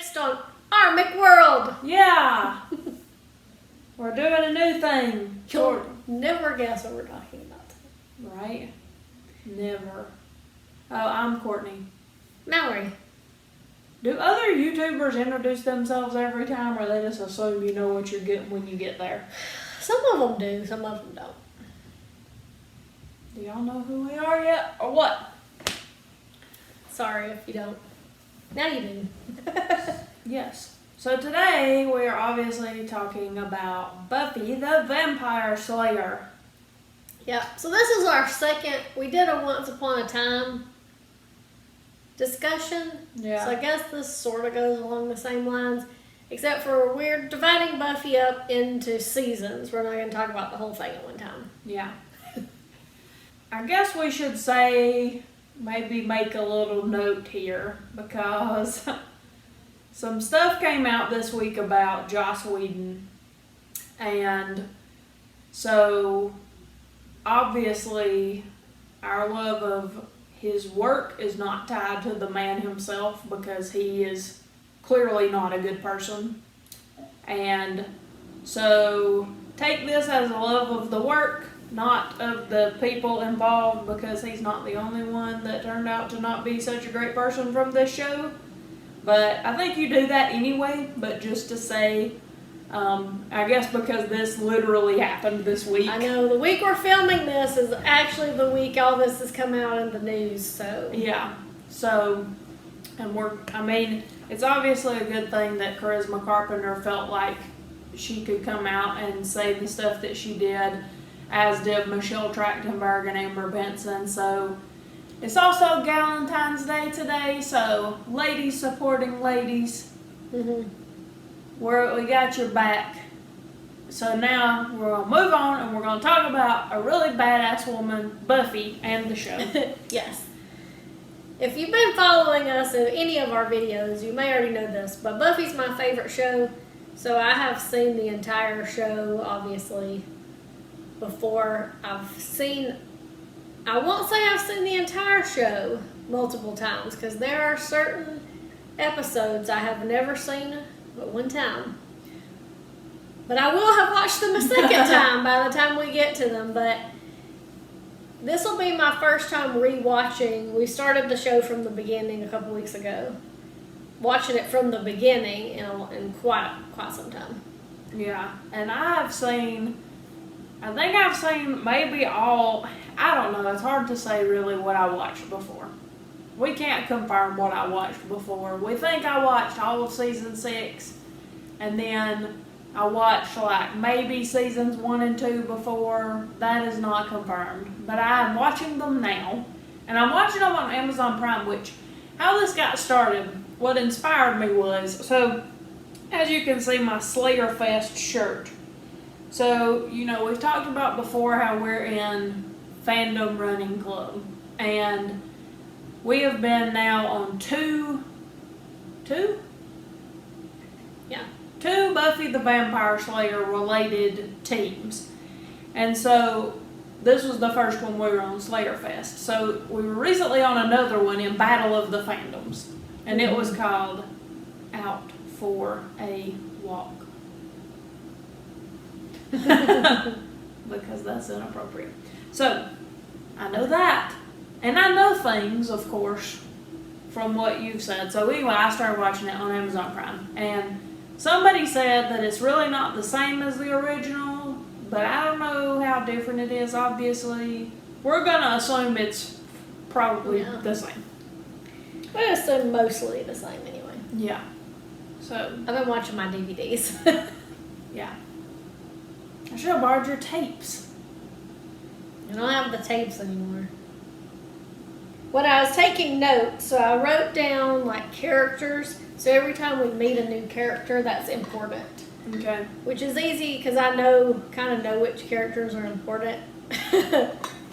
Next on Our McWorld. Yeah. We're doing a new thing. You'll never guess what we're talking about. Right? Never. Oh, I'm Courtney. Mallory. Do other YouTubers introduce themselves every time, or they just assume you know what you're getting when you get there? Some of them do, some of them don't. Do y'all know who we are yet, or what? Sorry if you don't. Now you do. Yes. So today we are obviously talking about Buffy the Vampire Slayer. Yeah, so this is our second, we did a Once Upon a Time discussion. Yeah. So I guess this sort of goes along the same lines, except for we're dividing Buffy up into seasons. We're not going to talk about the whole thing at one time. Yeah. I guess we should say, maybe make a little note here, because some stuff came out this week about Joss Whedon, and so obviously our love of his work is not tied to the man himself, because he is clearly not a good person. And so take this as a love of the work, not of the people involved, because he's not the only one that turned out to not be such a great person from this show. But I think you do that anyway, but just to say, I guess because this literally happened this week. I know, the week we're filming this is actually the week all this has come out in the news, so. Yeah, so, and it's obviously a good thing that Charisma Carpenter felt like she could come out and say the stuff that she did, as did Michelle Trachtenberg and Amber Benson. So it's also Valentine's Day today, so ladies supporting ladies. Mm-hmm. We got your back. So now we're going to move on, and we're going to talk about a really badass woman, Buffy, and the show. Yes. If you've been following us in any of our videos, you may already know this, but Buffy's my favorite show. So I have seen the entire show, obviously, before. I won't say I've seen the entire show multiple times, because there are certain episodes I have never seen but one time. But I will have watched them a second time by the time we get to them. But this will be my first time re-watching. We started the show from the beginning a couple weeks ago. Watching it from the beginning in quite some time. Yeah, and I think I've seen maybe all, I don't know, it's hard to say really what I watched before. We can't confirm what I watched before. We think I watched all of season 6, and then I watched like maybe seasons 1 and 2 before. That is not confirmed. But I'm watching them now, and I'm watching them on Amazon Prime, which, how this got started, what inspired me was, so as you can see, my Slayer Fest shirt. So, we've talked about before how we're in Fandom Running Club, and we have been now on two Buffy the Vampire Slayer related teams. And so this was the first one we were on, Slayer Fest. So we were recently on another one in Battle of the Fandoms, and it was called Out for a Walk. Because that's inappropriate. So I know that. And I know things, of course, from what you've said. So anyway, I started watching it on Amazon Prime. And somebody said that it's really not the same as the original, but I don't know how different it is, obviously. We're going to assume it's probably the same. We assume mostly the same anyway. Yeah. So I've been watching my DVDs. Yeah. I should have borrowed your tapes. I don't have the tapes anymore. When I was taking notes, so I wrote down like characters. So every time we meet a new character, that's important. Okay. Which is easy because I kind of know which characters are important.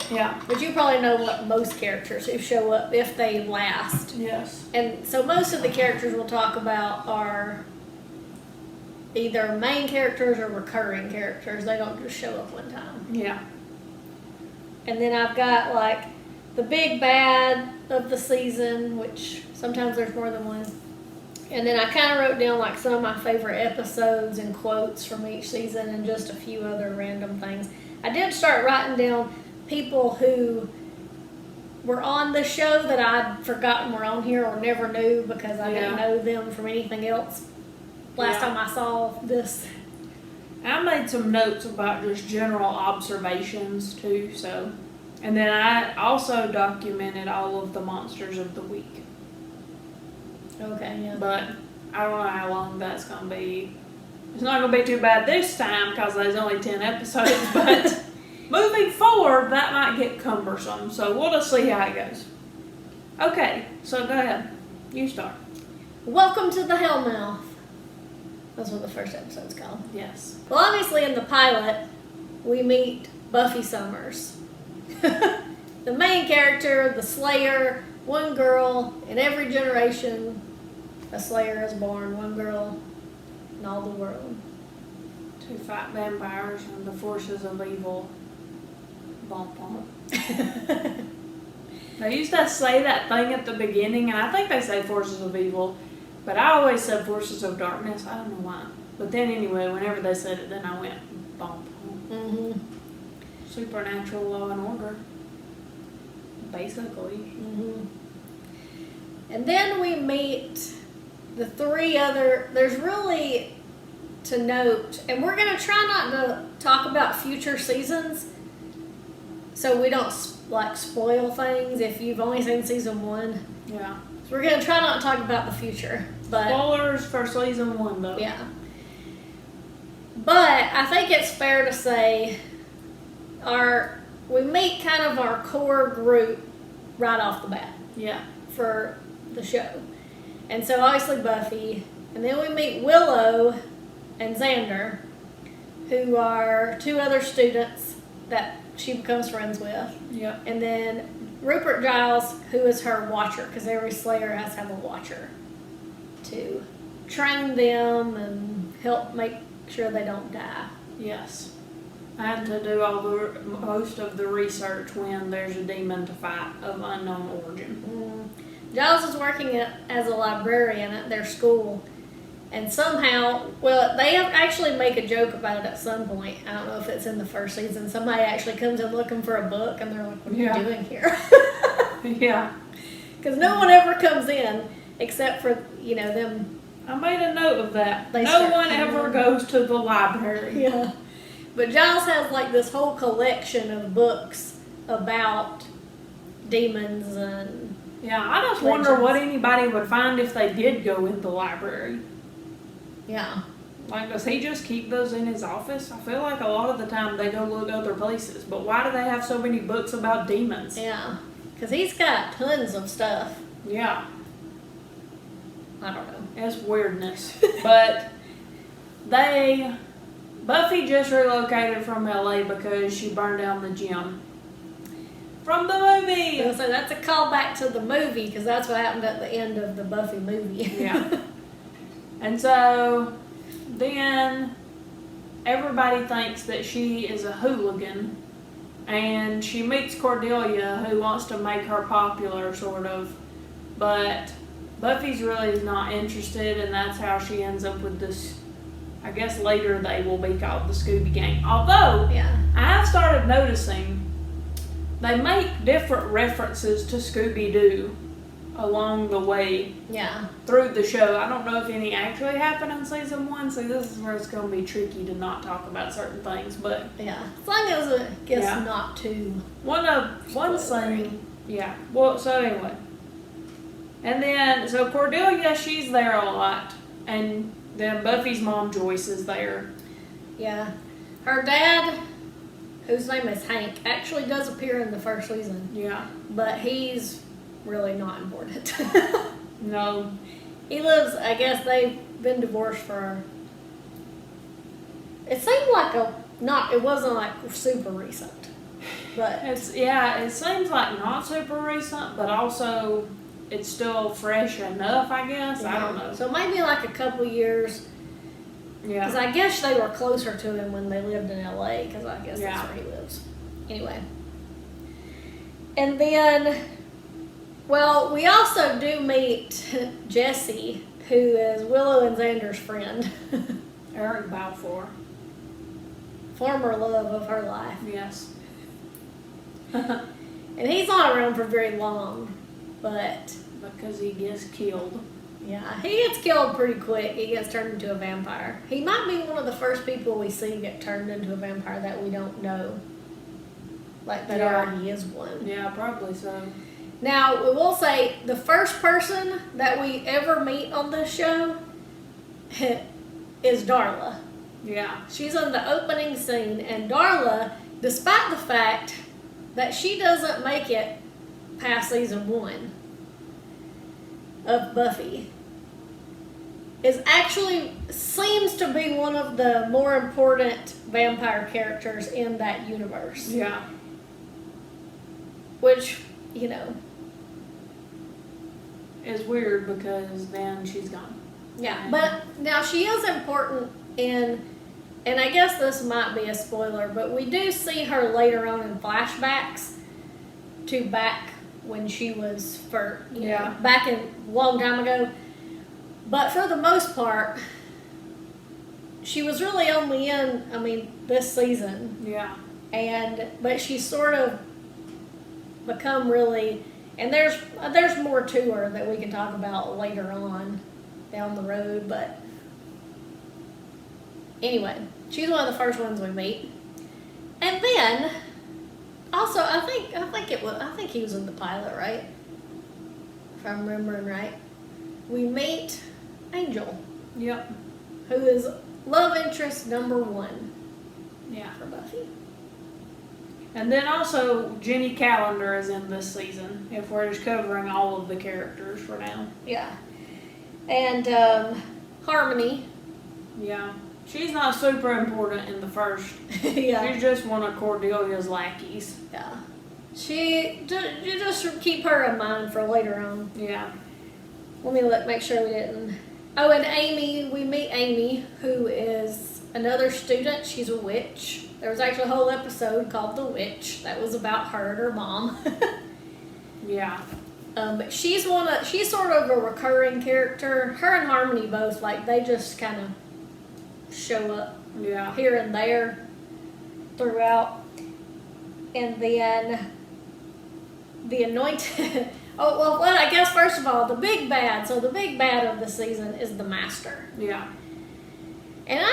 Yeah. But you probably know what most characters who show up, if they last. Yes. And so most of the characters we'll talk about are either main characters or recurring characters. They don't just show up one time. Yeah. And then I've got like the big bad of the season, which sometimes there's more than one. And then I kind of wrote down like some of my favorite episodes and quotes from each season and just a few other random things. I did start writing down people who were on the show that I'd forgotten were on here or never knew because I didn't know them from anything else last time I saw this. I made some notes about just general observations too, so. And then I also documented all of the monsters of the week. Okay, yeah. But I don't know how long that's going to be. It's not going to be too bad this time because there's only 10 episodes, but moving forward, that might get cumbersome. So we'll just see how it goes. Okay, so go ahead. You start. Welcome to the Hellmouth. That's what the first episode's called. Yes. Well, obviously in the pilot, we meet Buffy Summers. The main character, the Slayer, one girl. In every generation, a Slayer is born. One girl in all the world. To fight vampires and the forces of evil. Bump, bump. They used to say that thing at the beginning, and I think they say forces of evil, but I always said forces of darkness. I don't know why. But then anyway, whenever they said it, then I went bump. Mm-hmm. Supernatural law and order. Basically. Mm-hmm. And then we meet the three other, there's really to note, and we're going to try not to talk about future seasons so we don't like spoil things if you've only seen season 1. Yeah. So we're going to try not to talk about the future. But spoilers for season 1 though. Yeah. But I think it's fair to say we meet kind of our core group right off the bat. Yeah. For the show. And so obviously Buffy, and then we meet Willow and Xander, who are 2 other students that she becomes friends with. Yep. And then Rupert Giles, who is her watcher, because every Slayer has to have a watcher to train them and help make sure they don't die. Yes. I had to do most of the research when there's a demon to fight of unknown origin. Giles is working as a librarian at their school, and somehow, well, they actually make a joke about it at some point. I don't know if it's in the first season. Somebody actually comes in looking for a book, and they're like, what are you doing here? Yeah. Because no one ever comes in except for, them. I made a note of that. No one ever goes to the library. Yeah. But Giles has like this whole collection of books about demons and... Yeah, I just wonder what anybody would find if they did go in the library. Yeah. Like, does he just keep those in his office? I feel like a lot of the time they go look other places. But why do they have so many books about demons? Yeah. Because he's got tons of stuff. Yeah. I don't know. It's weirdness. But Buffy just relocated from LA because she burned down the gym. From the movie! So that's a callback to the movie, because that's what happened at the end of the Buffy movie. Yeah. And so, then, everybody thinks that she is a hooligan, and she meets Cordelia, who wants to make her popular, sort of, but Buffy's really not interested, and that's how she ends up with this. I guess later they will be called the Scooby Gang. Although, I have started noticing they make different references to Scooby-Doo along the way through the show. I don't know if any actually happened in season 1, so this is where it's going to be tricky to not talk about certain things. But yeah, as long as I guess not too. One thing, yeah. Well, so anyway, and then so Cordelia, she's there a lot, and then Buffy's mom Joyce is there. Yeah, her dad, whose name is Hank, actually does appear in the first season. Yeah. But he's really not important. No. He lives, I guess they've been divorced for... It seemed like it wasn't like super recent. But it seems like not super recent, but also it's still fresh enough, I guess. I don't know. So maybe like a couple years. Yeah. Because I guess they were closer to him when they lived in LA, because I guess that's where he lives. Anyway. And then, well, we also do meet Jessie, who is Willow and Xander's friend. Eric Balfour. Former love of her life. Yes. And he's not around for very long, but... Because he gets killed. Yeah, he gets killed pretty quick. He gets turned into a vampire. He might be one of the first people we see get turned into a vampire that we don't know. Like, that already is one. Yeah, probably so. Now, we will say, the first person that we ever meet on this show is Darla. Yeah. She's in the opening scene, and Darla, despite the fact that she doesn't make it past season 1 of Buffy, is actually seems to be one of the more important vampire characters in that universe. Yeah. Which, you know, is weird because then she's gone. Yeah, but now she is important in, and I guess this might be a spoiler, but we do see her later on in flashbacks to back when she was back in a long time ago. But for the most part, she was really only in, this season. Yeah. But she's sort of become really, and there's more to her that we can talk about later on down the road, but anyway, she's one of the first ones we meet. And then also I think he was in the pilot, right? If I'm remembering right. We meet Angel. Yep. Who is love interest number 1. Yeah. For Buffy. And then also Jenny Calendar is in this season, if we're just covering all of the characters for now. Yeah. And Harmony. Yeah. She's not super important in the first. Yeah. She's just one of Cordelia's lackeys. Yeah. You just keep her in mind for later on. Yeah. Let me make sure we didn't. Oh, and Amy, we meet Amy, who is another student. She's a witch. There was actually a whole episode called The Witch that was about her and her mom. Yeah. But she's sort of a recurring character. Her and Harmony both, they just kind of show up here and there throughout. And then the Anointed... Oh, well, I guess first of all, the big bad. So the big bad of the season is the Master. Yeah. And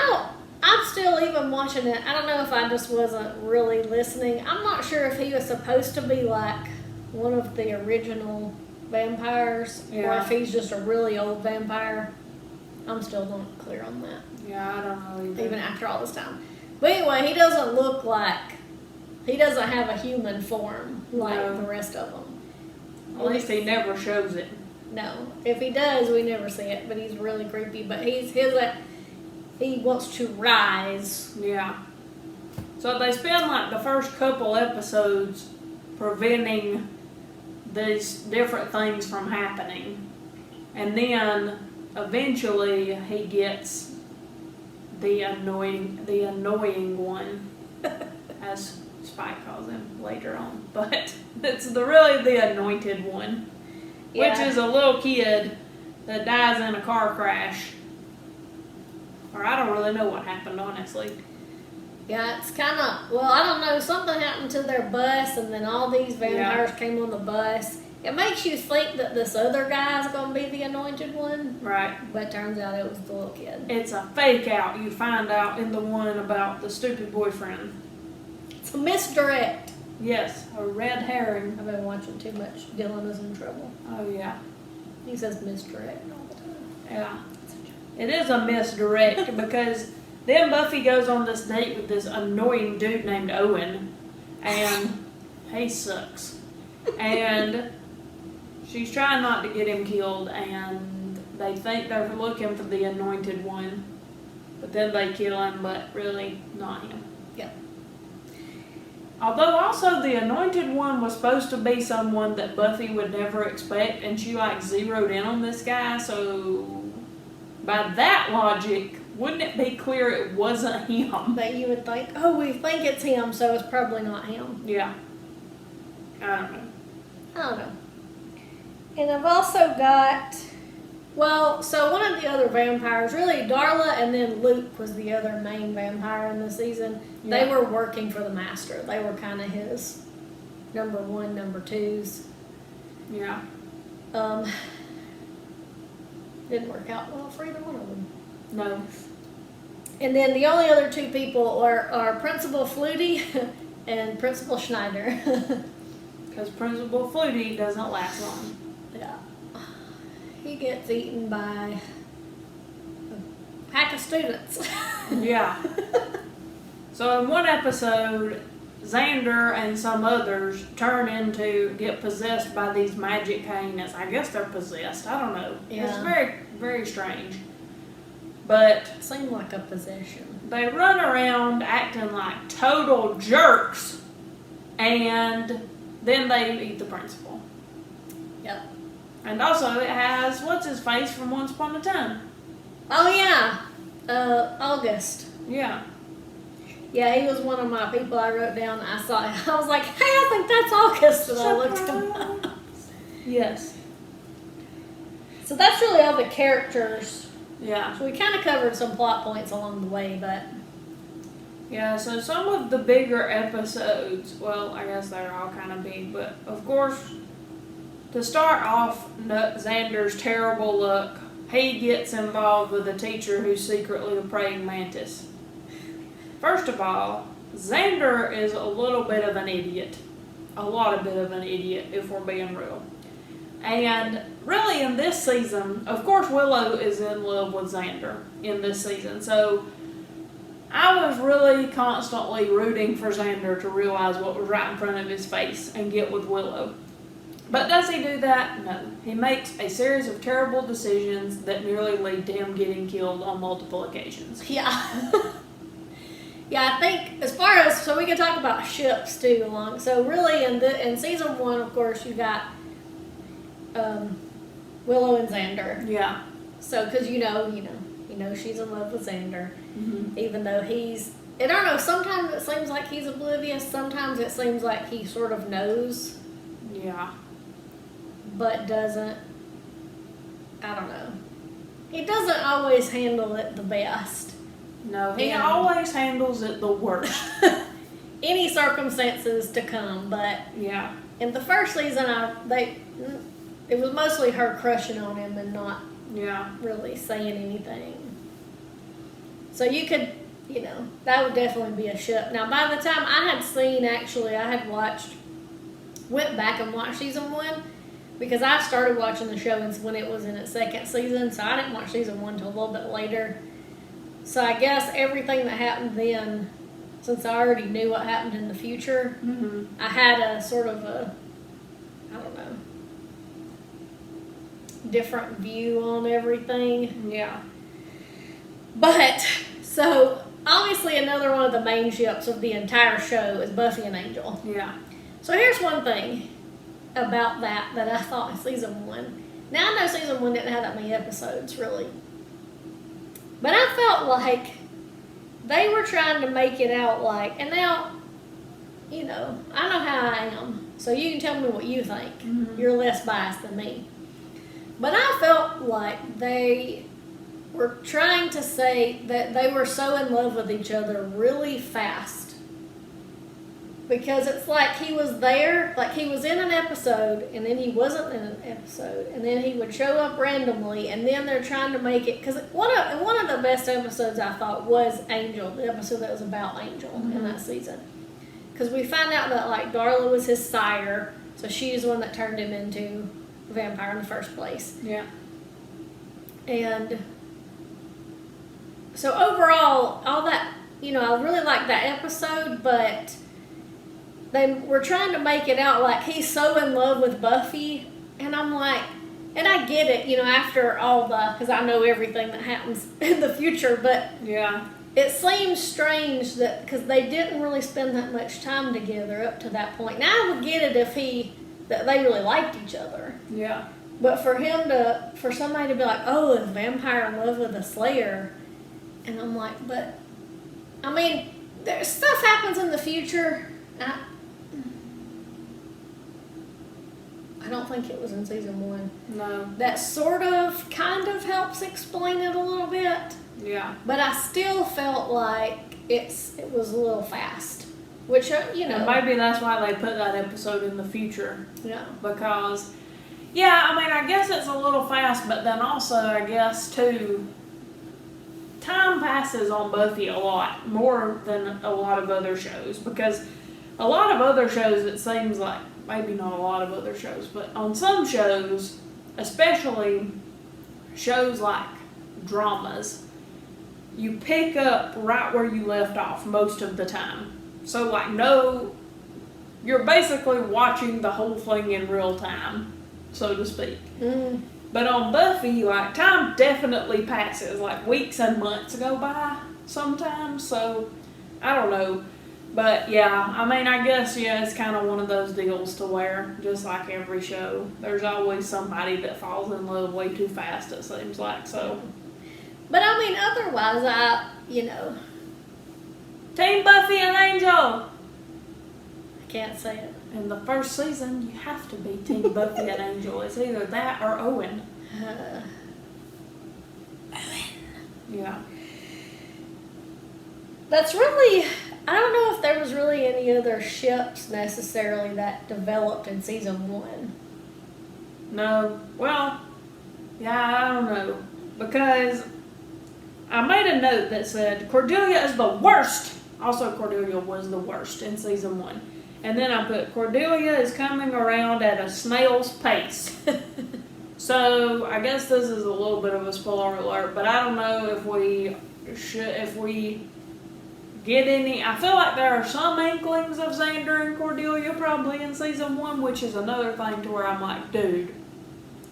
I'm still even watching it. I don't know if I just wasn't really listening. I'm not sure if he was supposed to be like one of the original vampires or if he's just a really old vampire. I'm still not clear on that. Yeah, I don't know either. Even after all this time. But anyway, he doesn't look like, he doesn't have a human form like the rest of them. At least he never shows it. No. If he does, we never see it, but he's really creepy. But he wants to rise. Yeah. So they spend the first couple episodes preventing these different things from happening. And then eventually he gets the annoying one, as Spike calls him later on. But it's really the anointed one, which is a little kid that dies in a car crash. Or I don't really know what happened, honestly. Yeah, it's kind of, I don't know, something happened to their bus, and then all these vampires came on the bus. It makes you think that this other guy's going to be the anointed one. Right. But it turns out it was the little kid. It's a fake out, you find out in the one about the stupid boyfriend. It's a misdirect. Yes, a red herring. I've been watching too much. Dylan is in trouble. Oh, yeah. He says misdirect all the time. Yeah. It is a misdirect because then Buffy goes on this date with this annoying dude named Owen, and he sucks. And she's trying not to get him killed, and they think they're looking for the anointed one, but then they kill him, but really not him. Yeah. Although also the anointed one was supposed to be someone that Buffy would never expect, and she zeroed in on this guy, so by that logic, wouldn't it be clear it wasn't him? That you would think, we think it's him, so it's probably not him. Yeah. I don't know. I don't know. And I've also got Well, so one of the other vampires, really Darla and then Luke was the other main vampire in the season. Yeah. They were working for the Master. They were kind of his number one, number twos. Yeah. Didn't work out well for either one of them. No. And then the only other two people are Principal Flutie and Principal Schneider. Because Principal Flutie doesn't last long. Yeah. He gets eaten by a pack of students. Yeah. So in one episode, Xander and some others get possessed by these magic hyenas. I guess they're possessed. I don't know. Yeah. It's very, very strange. But Seemed like a possession. they run around acting like total jerks, and then they eat the principal. Yep. And also it has, what's his face from Once Upon a Time? Oh yeah, August. Yeah. Yeah, he was one of my people I wrote down. I saw it. I was like, hey, I think that's August. And I looked him up. Yes. So that's really all the characters. Yeah. So we kind of covered some plot points along the way, but Yeah, so some of the bigger episodes, well, I guess they're all kind of big, but of course, to start off Xander's terrible luck, he gets involved with a teacher who's secretly a praying mantis. First of all, Xander is a little bit of an idiot. A lot of bit of an idiot, if we're being real. And really in this season, of course Willow is in love with Xander in this season, so I was really constantly rooting for Xander to realize what was right in front of his face and get with Willow. But does he do that? No. He makes a series of terrible decisions that nearly lead to him getting killed on multiple occasions. yeah. Yeah, I think as far as, so we can talk about ships too along. So really in season 1, of course, you got Willow and Xander. Yeah. So, because you know she's in love with Xander, Mm-hmm. even though I don't know, sometimes it seems like he's oblivious, sometimes it seems like he sort of knows, Yeah. but doesn't, I don't know. He doesn't always handle it the best. No, he Yeah. always handles it the worst. Any circumstances to come, but Yeah. in the first season, it was mostly her crushing on him and not Yeah. really saying anything. So you could, that would definitely be a ship. Now, by the time I had went back and watched season 1, because I started watching the show when it was in its second season, so I didn't watch season 1 until a little bit later. So I guess everything that happened then, since I already knew what happened in the future, Mm-hmm. I had a sort of I don't know, different view on everything. Yeah. But, so, obviously another one of the main ships of the entire show is Buffy and Angel. Yeah. So here's one thing about that I thought in season 1. Now I know season 1 didn't have that many episodes, really. But I felt like they were trying to make it out like, and now, I know how I am, so you can tell me what you think. Mhm. You're less biased than me. But I felt like they were trying to say that they were so in love with each other really fast. Because it's like he was there, like he was in an episode, and then he wasn't in an episode, and then he would show up randomly, and then they're trying to make it, because one of the best episodes I thought was Angel, the episode that was about Angel in that season. Because we find out that like Darla was his sire, so she's the one that turned him into a vampire in the first place. Yeah. And so overall, all that, I really liked that episode, but they were trying to make it out like he's so in love with Buffy, and I'm like, and I get it, after all because I know everything that happens in the future, but Yeah. it seems strange that, because they didn't really spend that much time together up to that point. Now I would get it that they really liked each other. Yeah. But for somebody to be like, oh, a vampire in love with a slayer, and I'm like, but, I mean, there's stuff happens in the future, I don't think it was in season 1. No. That sort of, kind of helps explain it a little bit. Yeah. But I still felt like it was a little fast. Which, you know. And maybe that's why they put that episode in the future. Yeah. Because, yeah, I mean, I guess it's a little fast, but then also, I guess, too, time passes on Buffy a lot, more than a lot of other shows. Because a lot of other shows, it seems like, maybe not a lot of other shows, but on some shows, especially shows like dramas, you pick up right where you left off most of the time. So, like, you're basically watching the whole thing in real time, so to speak. Mm. But on Buffy, like, time definitely passes. Like, weeks and months go by sometimes, so I don't know. But, yeah, I mean, I guess, yeah, it's kind of one of those deals to where, just like every show, there's always somebody that falls in love way too fast, it seems like, so. But, I mean, otherwise, you know. Team Buffy and Angel! I can't say it. In the first season, you have to be Team Buffy and Angel. It's either that or Owen. Owen. Yeah. That's really, I don't know if there was really any other ships necessarily that developed in season 1. No. Well, yeah, I don't know. Because I made a note that said, Cordelia is the worst. Also, Cordelia was the worst in season 1. And then I put, Cordelia is coming around at a snail's pace. So, I guess this is a little bit of a spoiler alert, but I don't know if we get any. I feel like there are some inklings of Xander and Cordelia probably in season 1, which is another thing to where I'm like, dude,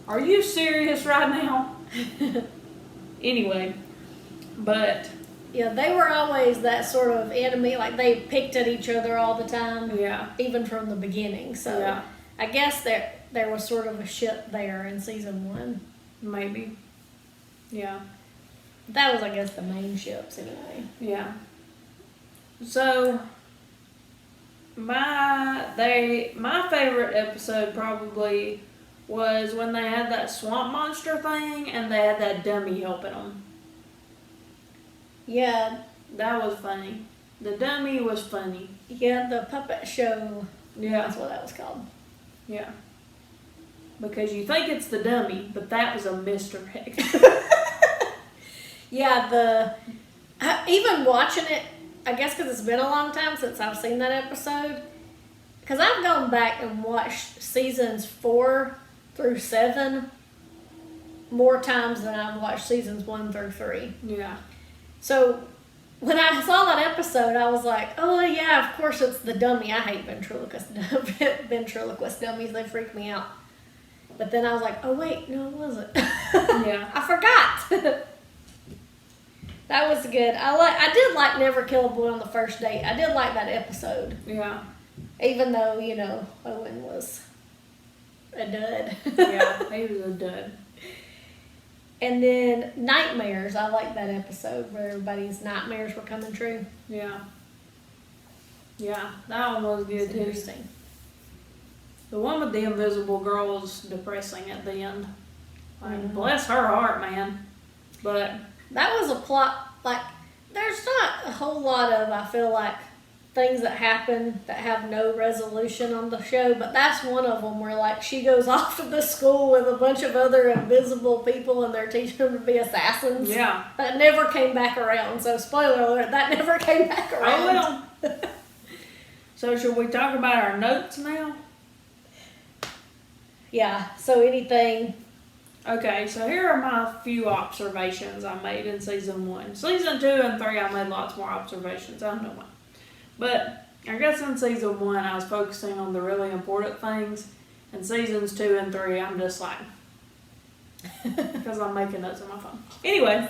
are you serious right now? Anyway, but Yeah, they were always that sort of enemy, like they picked at each other all the time. yeah, Even from the beginning. So yeah, I guess there was sort of a ship there in season 1. maybe, yeah, That was, I guess, the main ships anyway. yeah. So my favorite episode probably was when they had that swamp monster thing and they had that dummy helping them. Yeah, That was funny. The dummy was funny. yeah, the puppet show. Yeah, That's what that was called. yeah. Because you think it's the dummy, but that was a misdirect. Yeah, even watching it, I guess because it's been a long time since I've seen that episode. Because I've gone back and watched seasons 4 through 7 more times than I've watched seasons 1 through 3. Yeah. So when I saw that episode, I was like, oh yeah, of course it's the dummy. I hate ventriloquist dummies. They freak me out. But then I was like, oh wait, no it wasn't. Yeah. I forgot. That was good. I did like Never Kill a Boy on the First Date. I did like that episode. Yeah. Even though, you know, Owen was a dud. Yeah, he was a dud. And then Nightmares. I like that episode where everybody's nightmares were coming true. Yeah. Yeah, that one was good It's too. interesting. The one with the invisible girl was depressing at the end. Like, Mhm. bless her heart, man. But That was a plot, like, there's not a whole lot of, I feel like, things that happen that have no resolution on the show, but that's one of them where, like, she goes off to the school with a bunch of other invisible people and they're teaching them to be assassins. yeah. That never came back around, so spoiler alert, that never came back around. Oh well. So should we talk about our notes now? Yeah, so anything. Okay, so here are my few observations I made in season 1. Season 2 and 3, I made lots more observations. I don't know why. But I guess in season 1, I was focusing on the really important things. And seasons 2 and 3, I'm just like, because I'm making notes on my phone. Anyway,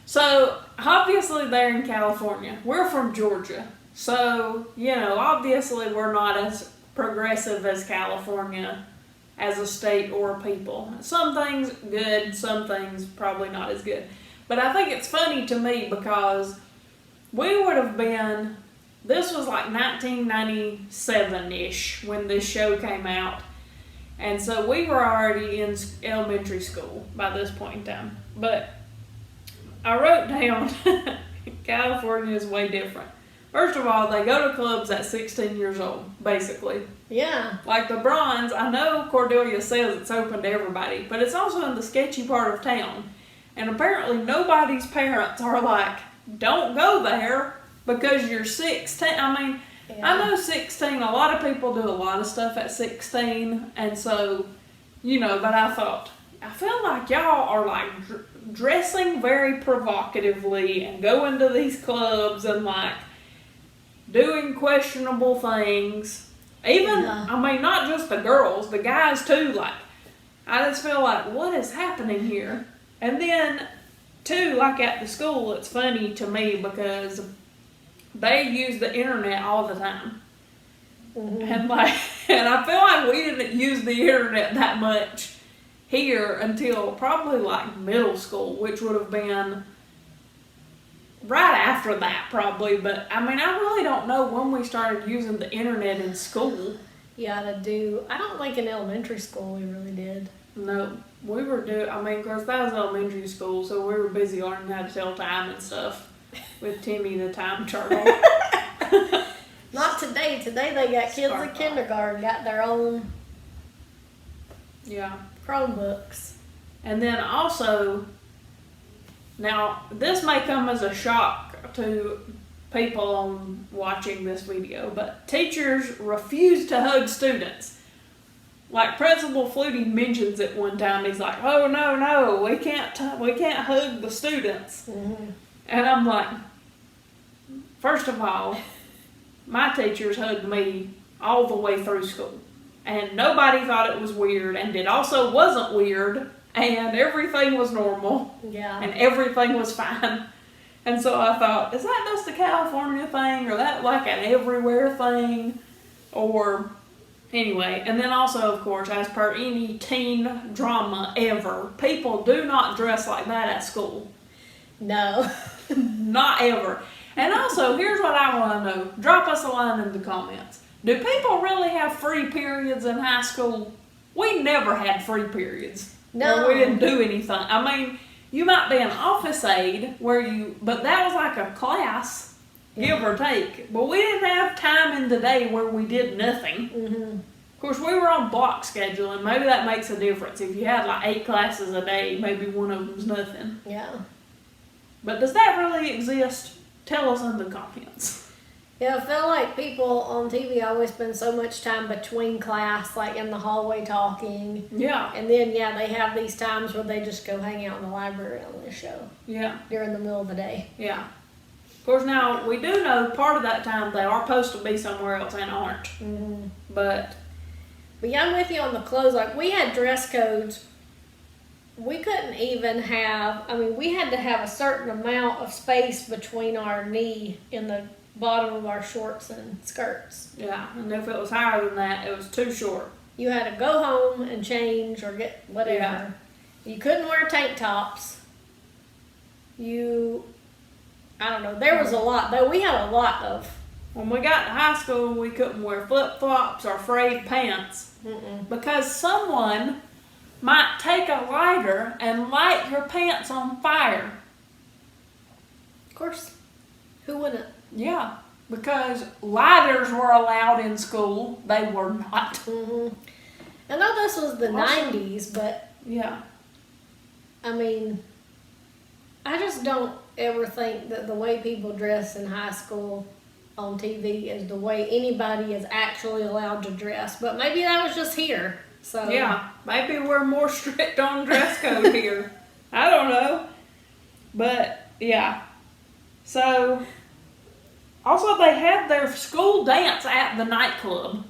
so obviously they're in California. We're from Georgia. So, you know, obviously we're not as progressive as California as a state or people. Some things good, some things probably not as good. But I think it's funny to me because we would have been, this was like 1997-ish when this show came out. And so we were already in elementary school by this point in time. But I wrote down California is way different. First of all, they go to clubs at 16 years old, basically. Yeah. Like the Bronze, I know Cordelia says it's open to everybody, but it's also in the sketchy part of town. And apparently nobody's parents are like, don't go there because you're 16. I mean, Yeah. I know 16, a lot of people do a lot of stuff at 16, and so, but I thought, I feel like y'all are like dressing very provocatively and going to these clubs and like doing questionable things. Even, not just the girls, the guys too, like, I just feel like, what is happening here? And then, too, like at the school, it's funny to me because they use the internet all the time. Mm-hmm. And I feel like we didn't use the internet that much here until probably like middle school, which would have been right after that probably. But I mean, I really don't know when we started using the internet in school. Yeah, I don't think in elementary school we really did. No, we were of course that was elementary school, so we were busy learning how to tell time and stuff with Timmy the time turtle. Not today. Today they got kids in kindergarten, got their own Chromebooks. And then also, now this may come as a shock to people on watching this video, but teachers refuse to hug students. Like Principal Flutie mentions it one time. He's like, "Oh no, we can't hug the students." Mm-hmm. And I'm like, first of all, my teachers hugged me all the way through school, and nobody thought it was weird, and it also wasn't weird, and everything was normal, and everything was fine. And so I thought, is that just a California thing, or that like an everywhere thing, or anyway? And then also, of course, as per any teen drama ever, people do not dress like that at school. No. Not ever. And also, here's what I want to know. Drop us a line in the comments. Do people really have free periods in high school? We never had free periods. No. Or we didn't do anything. I mean, you might be an office aide but that was like a class, give or take. But we didn't have time in the day where we did nothing. Mm-hmm. Of course, we were on block scheduling. Maybe that makes a difference. If you had like 8 classes a day, maybe one of them's nothing. Yeah. But does that really exist? Tell us in the comments. Yeah, I feel like people on TV always spend so much time between class, like in the hallway talking. Yeah. And then, they have these times where they just go hang out in the library on this show. Yeah. During the middle of the day. Yeah. Of course, now, we do know part of that time they are supposed to be somewhere else and aren't. Mm-hmm. But yeah, I'm with you on the clothes. Like, we had dress codes. We couldn't even we had to have a certain amount of space between our knee and the bottom of our shorts and skirts. yeah, and if it was higher than that, it was too short. You had to go home and change or get whatever. Yeah. You couldn't wear tank tops. I don't know. There was a lot, though. We had a lot of. When we got to high school, we couldn't wear flip-flops or frayed pants. Mm-mm. Because someone might take a lighter and light your pants on fire. Of course. Who wouldn't? Yeah, because lighters were allowed in school. They were not. Mm-hmm. I know this was the 90s, but yeah, I just don't ever think that the way people dress in high school on TV is the way anybody is actually allowed to dress. But maybe that was just here. So yeah, maybe we're more strict on dress code here. I don't know. But yeah. So also they had their school dance at the nightclub.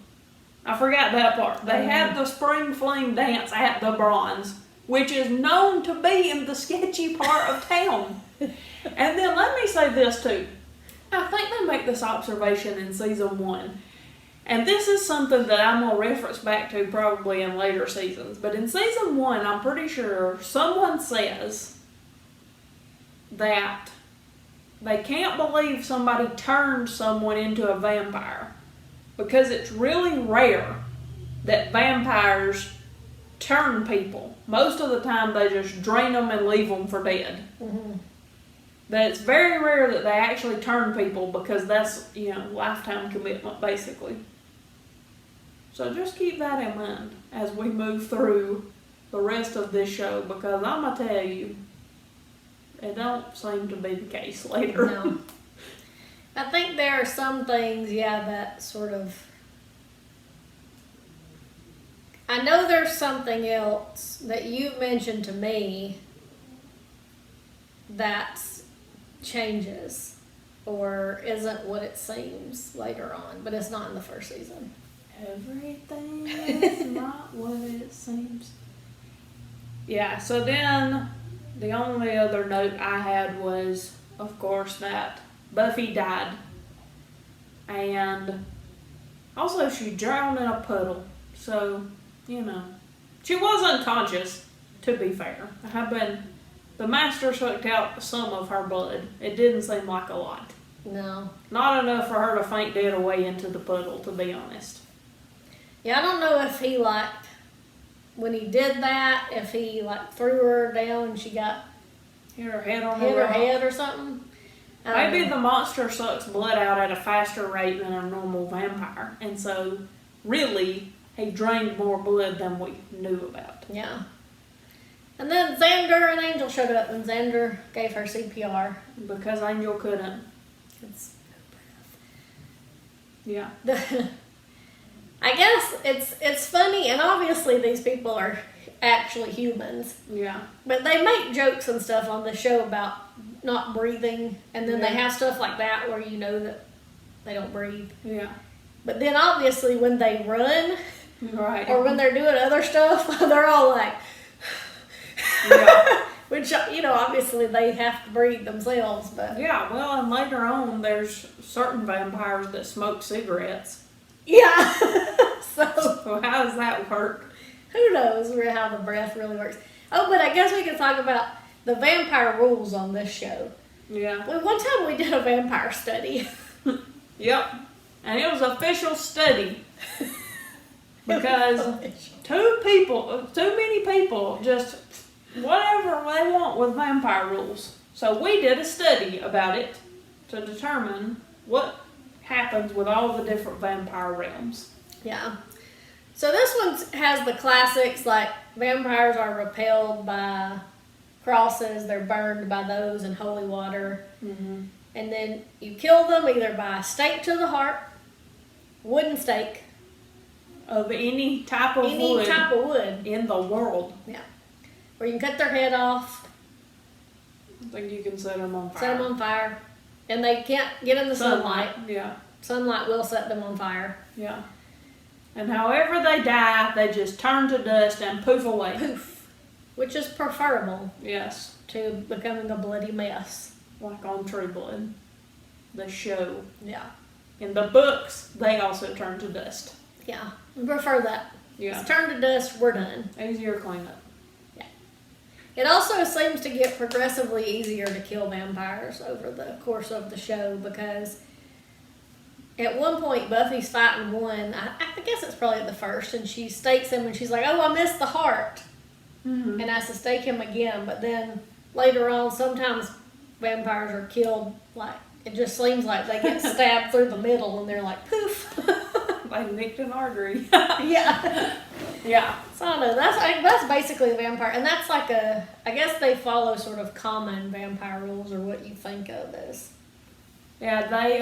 I forgot that part. They had the spring fling dance at the Bronze, which is known to be in the sketchy part of town. And then let me say this too. I think they make this observation in season 1. And this is something that I'm going to reference back to probably in later seasons. But in season 1, I'm pretty sure someone says that they can't believe somebody turned someone into a vampire because it's really rare that vampires turn people. Most of the time they just drain them and leave them for dead. Mm-hmm. That it's very rare that they actually turn people because that's, lifetime commitment basically. So just keep that in mind as we move through the rest of this show, because I'm going to tell you, it don't seem to be the case later. No. I think there are some things, that sort of... I know there's something else that you've mentioned to me that changes or isn't what it seems later on, but it's not in the first season. Everything is not what it seems. Yeah, so then the only other note I had was, of course, that Buffy died. And also she drowned in a puddle. So, she was unconscious, to be fair. The master sucked out some of her blood. It didn't seem like a lot. No. Not enough for her to faint dead away into the puddle, to be honest. Yeah, I don't know if he, when he did that, if he, threw her down and she got... Hit her head on hit the her rock. head or something. Maybe the monster sucks blood out at a faster rate than a normal vampire. And so, really, he drained more blood than we knew about. Yeah. And then Xander and Angel showed up, and Xander gave her CPR. Because Angel couldn't. Yeah. I guess it's funny, and obviously these people are actually humans. Yeah. But they make jokes and stuff on the show about not breathing, and then they have stuff like that where you know that they don't breathe. Yeah. But then obviously when they run, right, or when they're doing other stuff, they're all like, yeah. Which, obviously they have to breathe themselves, but... Yeah, well, and later on, there's certain vampires that smoke cigarettes. Yeah. So how does that work? Who knows how the breath really works. Oh, but I guess we can talk about the vampire rules on this show. Yeah. Well, one time we did a vampire study. Yep. And it was an official study. Because too many people just whatever they want with vampire rules. So we did a study about it to determine what happens with all the different vampire realms. Yeah. So this one has the classics, like vampires are repelled by crosses, they're burned by those in holy water. Mm-hmm. And then you kill them either by a stake to the heart, wooden stake. Of any type of wood in the world. Yeah. Or you can cut their head off. I think you can set them on fire. Set them on fire. And they can't get in the sunlight. Yeah. Sunlight will set them on fire. Yeah. And however they die, they just turn to dust and poof away. Poof. Which is preferable. Yes. To becoming a bloody mess. Like on True Blood. The show. Yeah. In the books, they also turn to dust. Yeah. We prefer that. Yeah. It's turned to dust, we're done. Easier cleanup. Yeah. It also seems to get progressively easier to kill vampires over the course of the show, because at one point Buffy's fighting one, I guess it's probably the first, and she stakes him and she's like, oh, I missed the heart. Mm-hmm. And has to stake him again. But then later on, sometimes vampires are killed, like, it just seems like they get stabbed through the middle and they're like, poof. Like nicked an artery. Yeah. Yeah. So I don't know. That's basically a vampire, and that's like I guess they follow sort of common vampire rules, or what you think of as. Yeah, they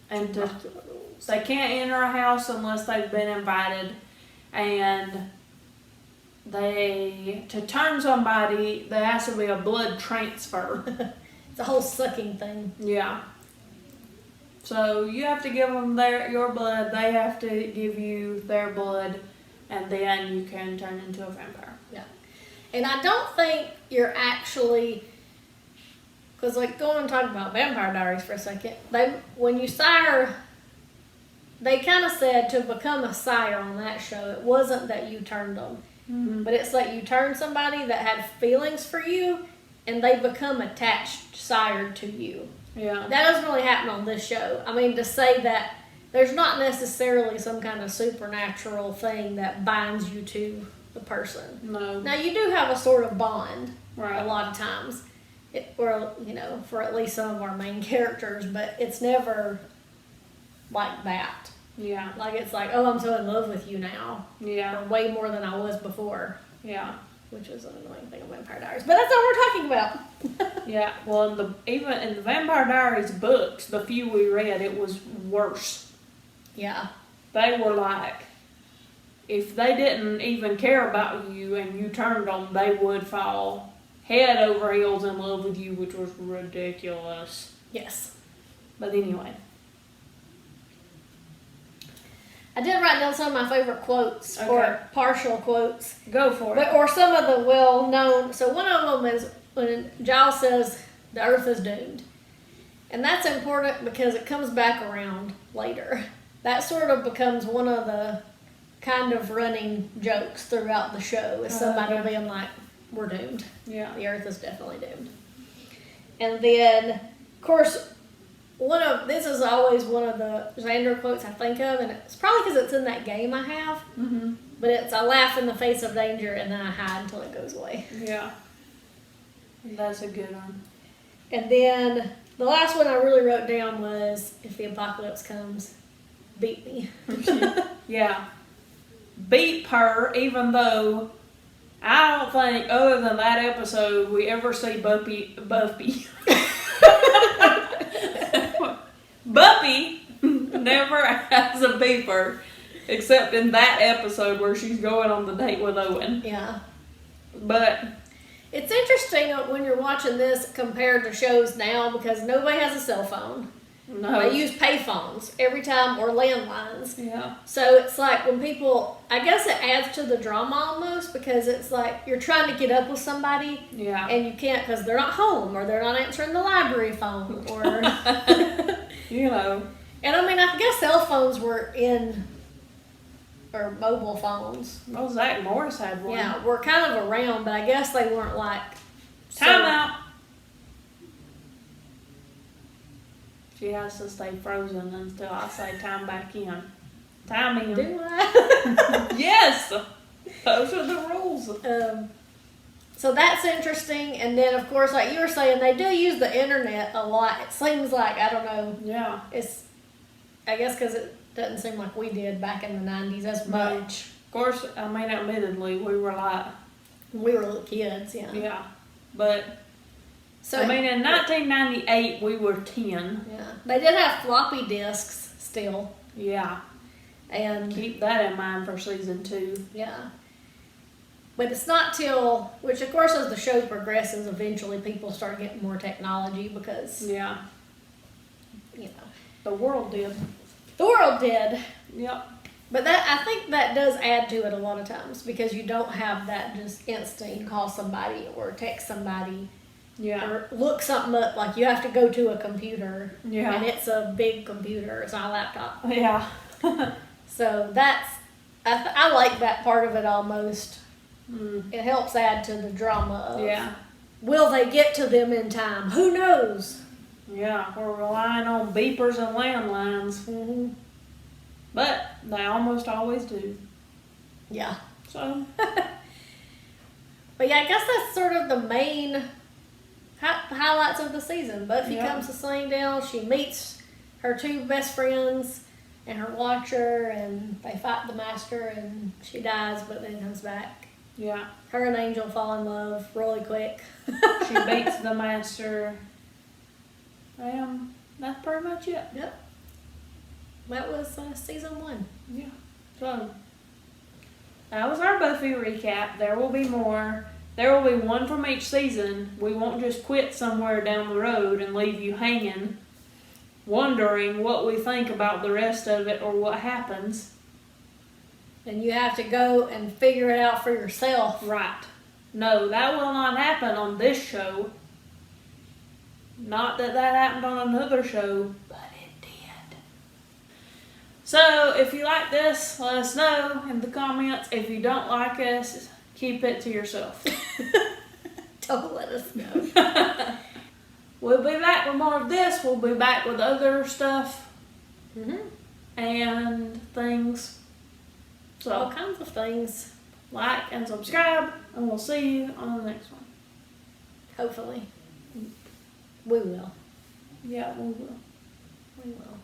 can't enter a house unless they've been invited, and to turn somebody, there has to be a blood transfer. It's a whole sucking thing. Yeah. So you have to give them your blood, they have to give you their blood, and then you can turn into a vampire. Yeah. And I don't think you're actually, because going and talking about Vampire Diaries for a second, when you sire, they kind of said to become a sire on that show, it wasn't that you turned them, but it's that you turn somebody that had feelings for you, and they become attached, sired to you. Yeah. That doesn't really happen on this show. I mean, to say that there's not necessarily some kind of supernatural thing that binds you to the person. No. Now, you do have a sort of bond Right. a lot of times, or, you know, for at least some of our main characters, but it's never like that. Yeah. Like, it's like, oh, I'm so in love with you now. Yeah. Or way more than I was before. Yeah. Which is an annoying thing of Vampire Diaries. But that's what we're talking about. Yeah. Well, even in the Vampire Diaries books, the few we read, it was worse. Yeah. They were like, if they didn't even care about you and you turned them, they would fall head over heels in love with you, which was ridiculous. Yes. But anyway. I did write down some of my favorite quotes, Okay. or partial quotes, Go for it. but, or some of the well-known. So one of them is when Giles says the Earth is doomed, and that's important because it comes back around later. That sort of becomes one of the kind of running jokes throughout the show, is somebody Okay. being like, "We're doomed. Yeah. The Earth is definitely doomed." And then, of course, this is always one of the Xander quotes I think of, and it's probably because it's in that game I have, Mm-hmm. but it's, I laugh in the face of danger and then I hide until it goes away. Yeah. That's a good one. And then the last one I really wrote down was, if the apocalypse comes, beat me. Yeah. Beat her, even though I don't think, other than that episode, we ever see Buffy. Buffy never has a beeper, except in that episode where she's going on the date with Owen. Yeah. But It's interesting when you're watching this compared to shows now, because nobody has a cell phone. no. They use payphones every time, or landlines. Yeah. So it's like when people, I guess it adds to the drama almost, because it's like you're trying to get up with somebody Yeah. and you can't because they're not home, or they're not answering the library phone, or You know. and I mean, I guess cell phones were in, or mobile phones, Well, Zach Morris had one. yeah, were kind of around, but I guess they weren't like Time out. She has to stay frozen until I say time back in. Time in. Do I? Yes! Those are the rules. So that's interesting, and then of course, like you were saying, they do use the internet a lot. It seems like, I don't know, Yeah. it's, I guess because it doesn't seem like we did back in the 90s as No. much. Of course, I mean, admittedly, we were like, When we were little kids, yeah. yeah. But, So I mean, in 1998, we were 10. yeah, they did have floppy disks still, Yeah. and Keep that in mind for season 2. yeah. But it's not till, which of course as the show progresses, eventually people start getting more technology because, Yeah. you know, The world did. the world did. Yep. But that, I think that does add to it a lot of times, because you don't have that just instant, you can call somebody or text somebody Yeah. or look something up, like you have to go to a computer, and Yeah. it's a big computer, it's not a laptop. Yeah. So that's, I like that part of it almost. Mm. It helps add to the drama of, Yeah. will they get to them in time? Who knows? Yeah. We're relying on beepers and landlines. Mm-hmm. But they almost always do. Yeah. So, But yeah, I guess that's sort of the main highlights of the season. Buffy Yeah. comes to Sunnydale. She meets her two best friends and her watcher, and they fight the master, and she dies, but then comes back. yeah. Her and Angel fall in love really quick. She beats the master. That's pretty much it. Yep. That was season 1. Yeah. So, that was our Buffy recap. There will be more. There will be one from each season. We won't just quit somewhere down the road and leave you hanging, wondering what we think about the rest of it or what happens. And you have to go and figure it out for yourself. Right. No, that will not happen on this show. Not that that happened on another show, but it did. So, if you like this, let us know in the comments. If you don't like us, keep it to yourself. Don't let us know. We'll be back with more of this. We'll be back with other stuff. Mm-hmm. and things. All So, kinds of things. like and subscribe, and we'll see you on the next one. Hopefully. We will. Yeah, we will. We will.